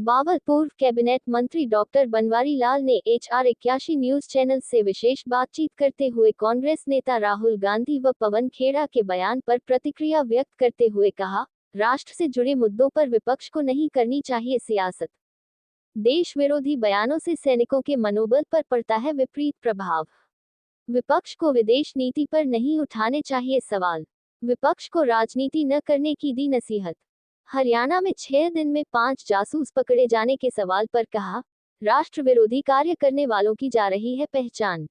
बावल पूर्व कैबिनेट मंत्री डॉक्टर बनवारी लाल ने HR 81 न्यूज चैनल से विशेष बातचीत करते हुए कांग्रेस नेता राहुल गांधी व पवन खेड़ा के बयान पर प्रतिक्रिया व्यक्त करते हुए कहा, राष्ट्र से जुड़े मुद्दों पर विपक्ष को नहीं करनी चाहिए सियासत। देश विरोधी बयानों से सैनिकों के मनोबल पर पड़ता है विपरीत प्रभाव। विपक्ष को विदेश नीति पर नहीं उठाने चाहिए सवाल। विपक्ष को राजनीति न करने की दी नसीहत। हरियाणा में 6 दिन में 5 जासूस पकड़े जाने के सवाल पर कहा, राष्ट्र विरोधी कार्य करने वालों की जा रही है पहचान।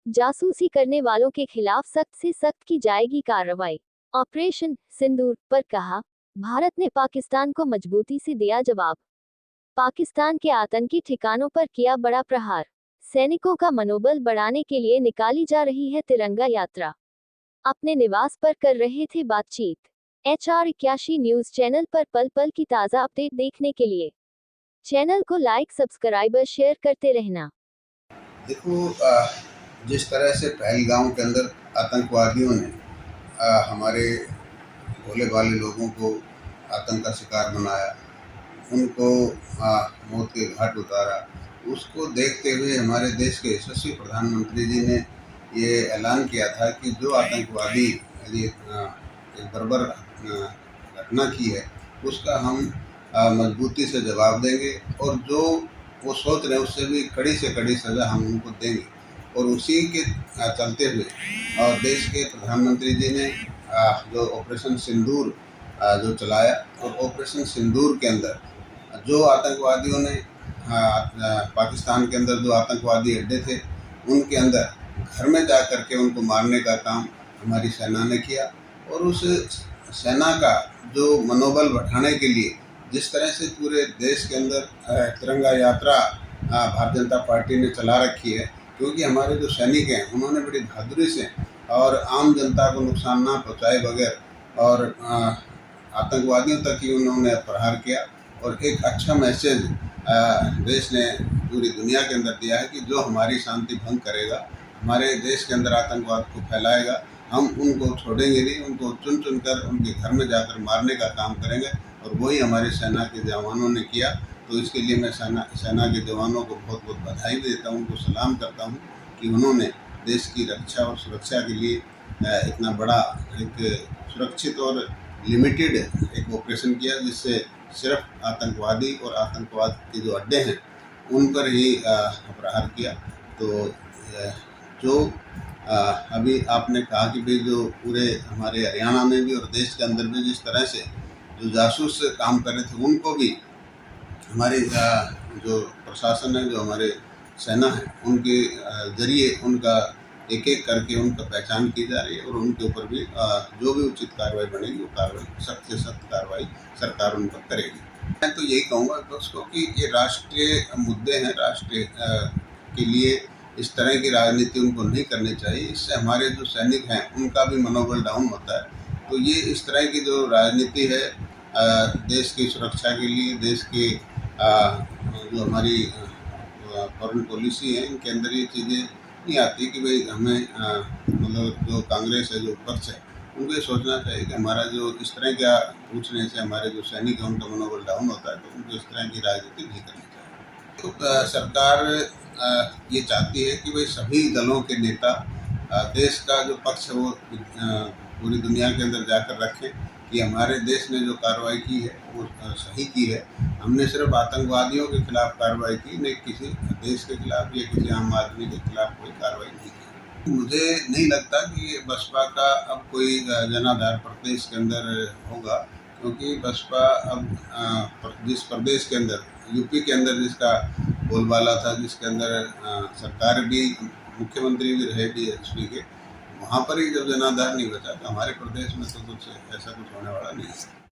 जासूसी करने वालों के खिलाफ सख्त से सख्त की जाएगी कार्रवाई। ऑपरेशन सिंदूर पर कहा, भारत ने पाकिस्तान को मजबूती से दिया जवाब। पाकिस्तान के आतंकी ठिकानों पर किया बड़ा प्रहार। सैनिकों का मनोबल बढ़ाने के लिए निकाली जा रही है तिरंगा यात्रा। अपने निवास पर कर रहे थे बातचीत। HR 81 न्यूज चैनल पर पल पल की ताज़ा अपडेट देखने के लिए चैनल को लाइक, सब्सक्राइब और शेयर करते रहना। देखो, जिस तरह से पहलगाम के अंदर आतंकवादियों ने हमारे भोले भाले लोगों को आतंक का शिकार बनाया, उनको मौत के घाट उतारा, उसको देखते हुए हमारे देश के यशस्वी प्रधानमंत्री जी ने ये ऐलान किया था कि जो आतंकवादी ये बर्बर घटना की है उसका हम मजबूती से जवाब देंगे और जो वो सोच रहे हैं उससे भी कड़ी से कड़ी सज़ा हम उनको देंगे। और उसी के चलते हुए और देश के प्रधानमंत्री जी ने जो ऑपरेशन सिंदूर जो चलाया, और ऑपरेशन सिंदूर के अंदर जो आतंकवादियों ने पाकिस्तान के अंदर जो आतंकवादी अड्डे थे उनके अंदर घर में जा कर के उनको मारने का काम हमारी सेना ने किया। और उस सेना का जो मनोबल बढ़ाने के लिए जिस तरह से पूरे देश के अंदर तिरंगा यात्रा भारतीय जनता पार्टी ने चला रखी है, क्योंकि हमारे जो सैनिक हैं उन्होंने बड़ी बहादुरी से और आम जनता को नुकसान ना पहुँचाए बगैर और आतंकवादियों तक ही उन्होंने प्रहार किया। और एक अच्छा मैसेज देश ने पूरी दुनिया के अंदर दिया है कि जो हमारी शांति भंग करेगा, हमारे देश के अंदर आतंकवाद को फैलाएगा, हम उनको छोड़ेंगे नहीं, उनको चुन चुन कर उनके घर में जाकर मारने का काम करेंगे। और वही हमारी सेना के जवानों ने किया। तो इसके लिए मैं सेना के जवानों को बहुत बहुत बधाई देता हूँ, उनको सलाम करता हूँ कि उन्होंने देश की रक्षा और सुरक्षा के लिए इतना बड़ा एक सुरक्षित और लिमिटेड एक ऑपरेशन किया, जिससे सिर्फ आतंकवादी और आतंकवाद के जो अड्डे हैं उन पर ही प्रहार किया। तो जो अभी आपने कहा कि भाई जो पूरे हमारे हरियाणा में भी और देश के अंदर भी जिस तरह से जो जासूस काम कर रहे थे उनको भी हमारे जो प्रशासन है, जो हमारे सेना है, उनके ज़रिए उनका एक एक करके उनका पहचान की जा रही है। और उनके ऊपर भी जो भी उचित कार्रवाई बनेगी वो कार्रवाई सख्त से सख्त कार्रवाई सरकार उन पर करेगी। मैं तो यही कहूँगा विपक्ष को कि ये राष्ट्रीय मुद्दे हैं, राष्ट्रीय के लिए इस तरह की राजनीति उनको नहीं करनी चाहिए। इससे हमारे जो सैनिक हैं उनका भी मनोबल डाउन होता है। तो ये इस तरह की जो राजनीति है देश की सुरक्षा के लिए, देश के जो हमारी फॉरेन पॉलिसी है, इनके अंदर ये चीज़ें नहीं आती कि भाई हमें मतलब जो कांग्रेस है, जो विपक्ष है, उनको ये सोचना चाहिए कि हमारा जो इस तरह का पूछने से हमारे जो सैनिक हैं उनका मनोबल डाउन होता है, तो उनको इस तरह की राजनीति नहीं करनी चाहिए। तो सरकार ये चाहती है कि भाई सभी दलों के नेता देश का जो पक्ष है वो पूरी दुनिया के अंदर जाकर रखें कि हमारे देश ने जो कार्रवाई की है वो सही की है। हमने सिर्फ आतंकवादियों के खिलाफ कार्रवाई की, नहीं किसी देश के खिलाफ या किसी आम आदमी के खिलाफ कोई कार्रवाई नहीं की। मुझे नहीं लगता कि बसपा का अब कोई जनाधार प्रदेश के अंदर होगा, क्योंकि बसपा अब जिस प्रदेश के अंदर, यूपी के अंदर जिसका बोलबाला था, जिसके अंदर सरकार भी, मुख्यमंत्री भी रहे BHP के, वहाँ पर ही जब जनाधार नहीं बचा तो हमारे प्रदेश में तो कुछ ऐसा कुछ होने वाला नहीं है।